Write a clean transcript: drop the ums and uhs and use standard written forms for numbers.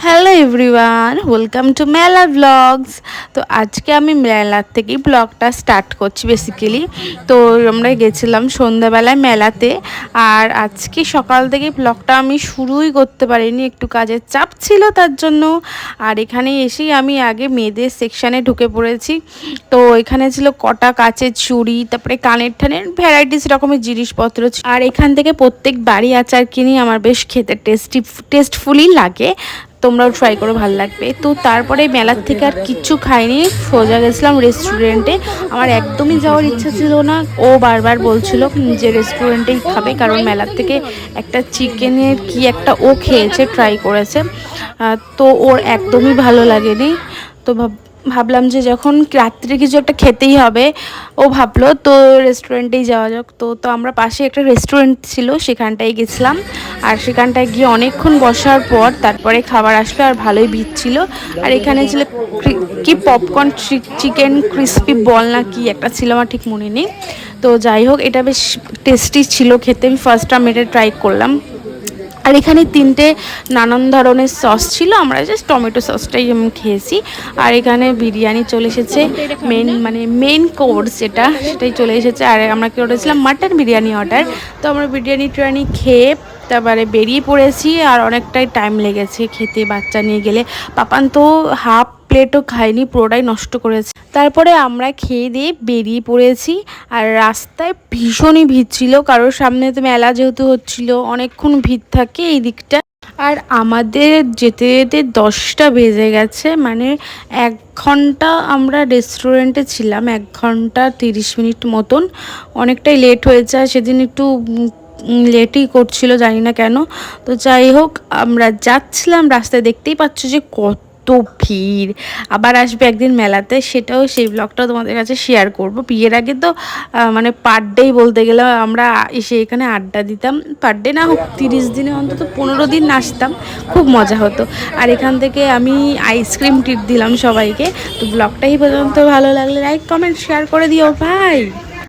Hello everyone, welcome to মেলা blogs. তো আজকে আমি মেলার থেকেই ব্লগটা স্টার্ট করছি বেসিক্যালি। তো আমরা গেছিলাম সন্ধ্যাবেলায় মেলাতে, আর আজকে সকাল থেকে ব্লগটা আমি শুরুই করতে পারিনি, একটু কাজের চাপ ছিল তার জন্য। আর এখানে এসেই আমি আগে মেয়েদের সেকশানে ঢুকে পড়েছি। তো এখানে ছিল কটা কাচের চুড়ি, তারপরে কানের ঠানের ভ্যারাইটিস রকমের জিনিসপত্র। আর এখান থেকে প্রত্যেক বাড়ি আচার কিনি, আমার বেশ খেতে টেস্টফুলি লাগে। তোমরাও ট্রাই করো, ভালো লাগবে। তো তারপরে মেলার থেকে আর কিচ্ছু খাইনি, সোজা গেছিলাম রেস্টুরেন্টে। আমার একদমই যাওয়ার ইচ্ছা ছিল না, ও বারবার বলছিল যে রেস্টুরেন্টেই খাবে, কারণ মেলার থেকে একটা চিকেনের কি একটা ও খেয়েছে, ট্রাই করেছে। তো ওর একদমই ভালো লাগেনি। তো ভাবলাম যে যখন রাত্রে কিছু একটা খেতেই হবে, ও ভাবলো তো রেস্টুরেন্টেই যাওয়া যাক। তো আমরা পাশে একটা রেস্টুরেন্ট ছিল, সেখানটায় গেছিলাম। আর সেখানটায় গিয়ে অনেকক্ষণ বসার পর তারপরে খাবার আসলো, আর ভালোই ভিড় ছিল। আর এখানে ছিল কি পপকর্ন চিকেন ক্রিস্পি বল না কি একটা ছিল, আমার ঠিক মনে নেই। তো যাই হোক, এটা বেশ টেস্টি ছিল খেতে। আমি ফার্স্ট টাইম এটা ট্রাই করলাম। আর এখানে তিনটে নানান ধরনের সস ছিল, আমরা জাস্ট টমেটো সসটাই আমি খেয়েছি। আর এখানে বিরিয়ানি চলে এসেছে, মেন কোর্স সেটাই চলে এসেছে। আর আমরা কি করেছিলাম মাটন বিরিয়ানি অর্ডার। তো আমরা বিরিয়ানি খেয়ে তারপরে বেরিয়ে পড়েছি। আর অনেকটাই টাইম লেগেছে খেতে, বাচ্চা নিয়ে গেলে। পাপান তো হাফ প্লেটও খায়নি, পুরোটাই নষ্ট করেছে। তারপরে আমরা খেয়ে দিয়ে বেরিয়ে পড়েছি। আর রাস্তায় ভীষণই ভিড় ছিল, কারোর সামনে তো মেলা যেহেতু হচ্ছিল, অনেকক্ষণ ভিড় থাকে এই দিকটা। আর আমাদের যেতে যেতে 10টা বেজে গেছে, মানে 1 ঘন্টা আমরা রেস্টুরেন্টে ছিলাম, 1 ঘন্টা 30 মিনিট মতন। অনেকটাই লেট হয়েছে, আর সেদিন একটু লেটই করছিল, জানি না কেন। তো যাই হোক, আমরা যাচ্ছিলাম, রাস্তায় দেখতেই পাচ্ছ যে কত ভিড়। আবার আসবে একদিন মেলাতে, সেই ব্লগটাও তোমাদের কাছে শেয়ার করব। বিয়ের আগে তো মানে পার ডেই বলতে গেলে আমরা এসে এখানে আড্ডা দিতাম। পার ডে না হোক, 30 দিনে অন্তত 15 দিন নাচতাম, খুব মজা হতো। আর এখান থেকে আমি আইসক্রিম ট্রিট দিলাম সবাইকে। তো ব্লগটাই পর্যন্ত ভালো লাগলে লাইক কমেন্ট শেয়ার করে দিও ভাই।